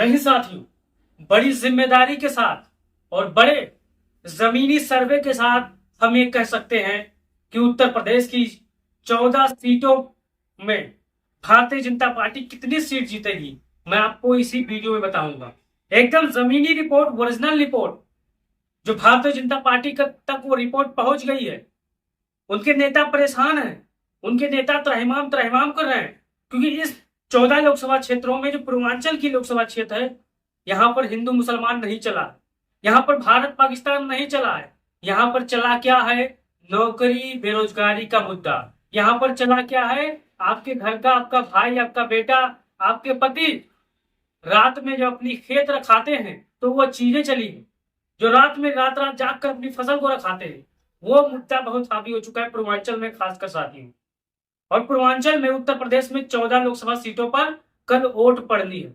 नहीं साथियों, बड़ी जिम्मेदारी के साथ और बड़े जमीनी सर्वे के साथ हम ये कह सकते हैं कि उत्तर प्रदेश की 14 सीटों में भारतीय जनता पार्टी कितनी सीट जीतेगी, मैं आपको इसी वीडियो में बताऊंगा। एकदम जमीनी रिपोर्ट, ओरिजिनल रिपोर्ट, जो भारतीय जनता पार्टी तक वो रिपोर्ट पहुंच गई है। उनके नेता परेशान हैं, उनके नेता त्रहिमाम त्रहिमाम कर रहे हैं, क्योंकि इस 14 लोकसभा क्षेत्रों में जो पूर्वांचल की लोकसभा क्षेत्र है, यहां पर हिंदू मुसलमान नहीं चला, यहां पर भारत पाकिस्तान नहीं चला है। यहां पर चला क्या है? नौकरी बेरोजगारी का मुद्दा। यहां पर चला क्या है? आपके घर का, आपका भाई, आपका बेटा, आपके पति रात में जो अपनी खेत रखाते हैं, तो वो चीजें चली हैं। जो रात में रात रात जाग कर अपनी फसल को रखाते हैं, वो मुद्दा बहुत हावी हो चुका है पूर्वांचल में, खासकर साथियों। और पूर्वांचल में उत्तर प्रदेश में 14 लोकसभा सीटों पर कल वोट पड़नी है।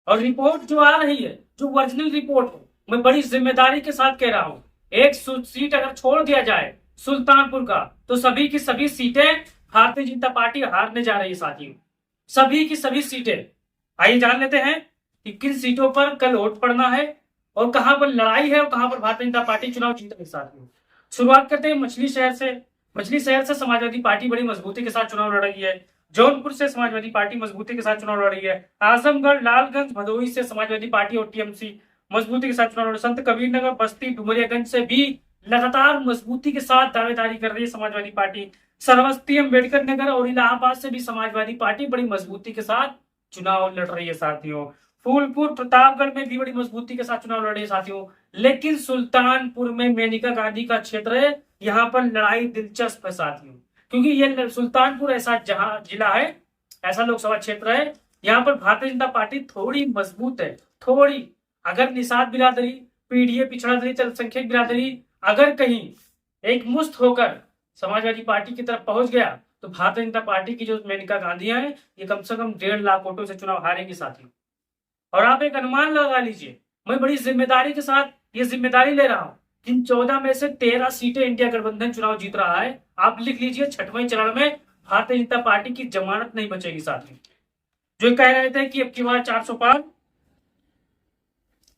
और रिपोर्ट जो आ रही है, जो ओरिजिनल रिपोर्ट है, मैं बड़ी जिम्मेदारी के साथ कह रहा हूं, एक सीट अगर छोड़ दिया जाए सुल्तानपुर का, तो सभी की सभी सीटें भारतीय जनता पार्टी हारने जा रही है साथियों। सभी की सभी सीटें। आइए जान लेते हैं कि किन सीटों पर कल वोट पड़ना है और कहां पर लड़ाई है और कहां पर भारतीय जनता पार्टी चुनाव जीत रही है साथियों। शुरुआत करते हैं मछली शहर से। मछली शहर से समाजवादी पार्टी बड़ी मजबूती के साथ चुनाव लड़ रही है। जौनपुर से समाजवादी पार्टी मजबूती के साथ चुनाव लड़ रही है। आजमगढ़, लालगंज, भदोही से समाजवादी पार्टी और टीएमसी मजबूती के साथ चुनाव लड़ रही है। संत कबीर नगर, बस्ती, डुमरियागंज से भी लगातार मजबूती के साथ दावेदारी कर रही है समाजवादी पार्टी। सरवस्ती, अम्बेडकर नगर और इलाहाबाद से भी समाजवादी पार्टी बड़ी मजबूती के साथ चुनाव लड़ रही है साथियों। फूलपुर, प्रतापगढ़ में भी बड़ी मजबूती के साथ चुनाव लड़ रही है साथियों। लेकिन सुल्तानपुर में मेनका गांधी का क्षेत्र है, यहाँ पर लड़ाई दिलचस्प है साथियों, क्योंकि ये सुल्तानपुर ऐसा जहां जिला है, ऐसा लोकसभा क्षेत्र है, यहाँ पर भारतीय जनता पार्टी थोड़ी मजबूत है। थोड़ी अगर निषाद बिरादरी, पीडीए, पिछड़ा दलित, अल्पसंख्यक बिरादरी अगर कहीं एक मुश्त होकर समाजवादी पार्टी की तरफ पहुंच गया, तो भारतीय जनता पार्टी की जो मेनका गांधी है, ये कम से कम 1.5 लाख वोटों से चुनाव हारेंगे साथियों। और आप एक अनुमान लगा लीजिए, मैं बड़ी जिम्मेदारी के साथ ये जिम्मेदारी ले रहा हूं, इन 14 में से 13 सीटें इंडिया गठबंधन चुनाव जीत रहा है। आप लिख लीजिए, 6वें चरण में भारतीय जनता पार्टी की जमानत नहीं बचेगी साथियों। जो कह रहे थे कि अब की बार 400 पार,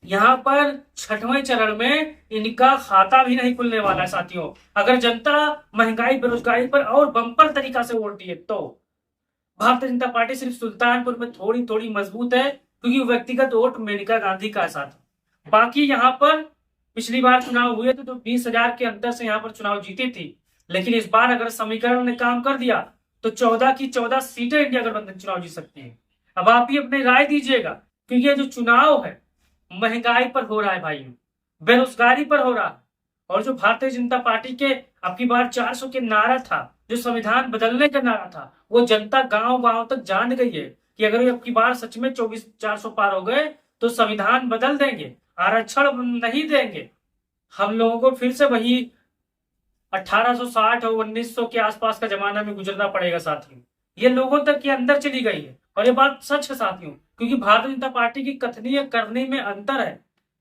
यहां पर 6वें चरण में इनका खाता भी नहीं खुलने वाला है साथियों। अगर जनता महंगाई बेरोजगारी पर और बम्पर तरीका से वोट दिए, तो भारतीय जनता पार्टी सिर्फ सुल्तानपुर में थोड़ी थोड़ी मजबूत है, क्योंकि व्यक्तिगत वोट मेनका गांधी का साथ। बाकी यहाँ पर पिछली बार चुनाव हुए थे तो 20,000 के अंतर से यहाँ पर चुनाव जीती थी। लेकिन इस बार अगर समीकरण ने काम कर दिया, तो 14 की 14 सीटें इंडिया गठबंधन चुनाव जीत सकती है। अब आप ही अपनी राय दीजिएगा, क्योंकि ये जो चुनाव है महंगाई पर हो रहा है भाई, बेरोजगारी पर हो रहा है। और जो भारतीय जनता पार्टी के अब की बार 400 के नारा था, जो संविधान बदलने का नारा था, वो जनता गांव गांव तक जान गई है कि अगर अब की बार सच में 24,400 पार हो गए, तो संविधान बदल देंगे, आरक्षण नहीं देंगे। हम लोगों को फिर से वही 1860 और 1900 के आसपास का जमाना में गुजरना पड़ेगा साथियों। ये लोगों तक के अंदर चली गई है, और ये बात सच है साथियों, क्योंकि भारतीय जनता पार्टी की कथनीय करने में अंतर है।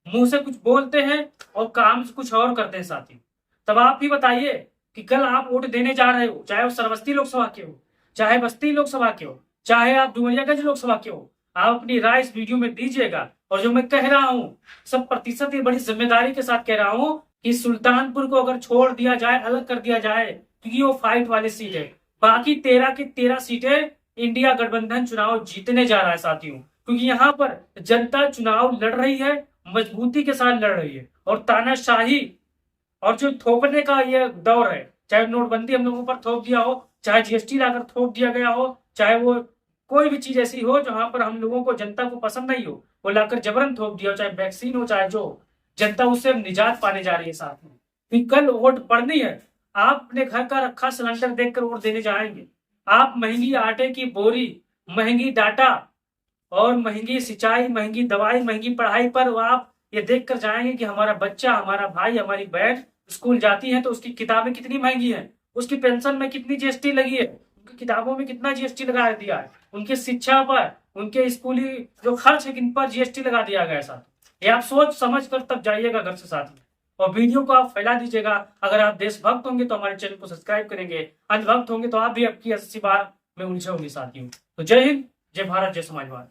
मुंह से कुछ बोलते हैं और काम से कुछ और करते हैं साथियों। तब आप ही बताइए कि कल आप वोट देने जा रहे हो, चाहे वो सरवस्ती लोकसभा के हो, चाहे बस्ती लोकसभा के हो, चाहे आप डुमरियागंज लोकसभा के हो, आप अपनी राय इस वीडियो में दीजिएगा। और जो मैं कह रहा हूं, सब प्रतिशत ये बड़ी जिम्मेदारी के साथ कह रहा हूं कि सुल्तानपुर को अगर छोड़ दिया जाए, अलग कर दिया जाए, क्योंकि वो फाइट वाली सीट है। बाकी 13 की 13 सीटें इंडिया गठबंधन चुनाव जीतने जा रहा है साथियों, क्योंकि यहाँ पर जनता चुनाव लड़ रही है, मजबूती के साथ लड़ रही है। और तानाशाही और जो थोपने का ये दौर है, चाहे नोटबंदी हम लोगों पर थोप दिया हो, चाहे जीएसटी लाकर थोप दिया गया हो, चाहे वो कोई भी चीज ऐसी हो जहां पर हम लोगों को, जनता को पसंद नहीं हो, वो लाकर जबरन थोप दिया हो, चाहे वैक्सीन हो, चाहे जो, जनता उससे निजात पाने जा रही है साथ में। कल वोट पड़नी है, आप अपने घर का रखा सिलेंडर देखकर वोट देने जाएंगे। आप महंगी आटे की बोरी, महंगी डाटा और महंगी सिंचाई, महंगी दवाई, महंगी पढ़ाई पर आप ये देख कर जाएंगे कि हमारा बच्चा, हमारा भाई, हमारी बहन स्कूल जाती है तो उसकी किताबें कितनी महंगी है, उसकी पेंशन में कितनी जीएसटी लगी है, उनकी किताबों में कितना जीएसटी लगा दिया है, उनकी शिक्षा पर, उनके स्कूली जो खर्च है किन पर जीएसटी लगा दिया गया साथ। ये आप सोच समझ कर तब जाइएगा घर से साथ में। और वीडियो को आप फैला दीजिएगा। अगर आप देशभक्त होंगे तो हमारे चैनल को सब्सक्राइब करेंगे, अंधभक्त होंगे तो आप भी अब की 80 बार में उलझे होंगे साथियों। तो जय हिंद, जय भारत, जय समाजवाद।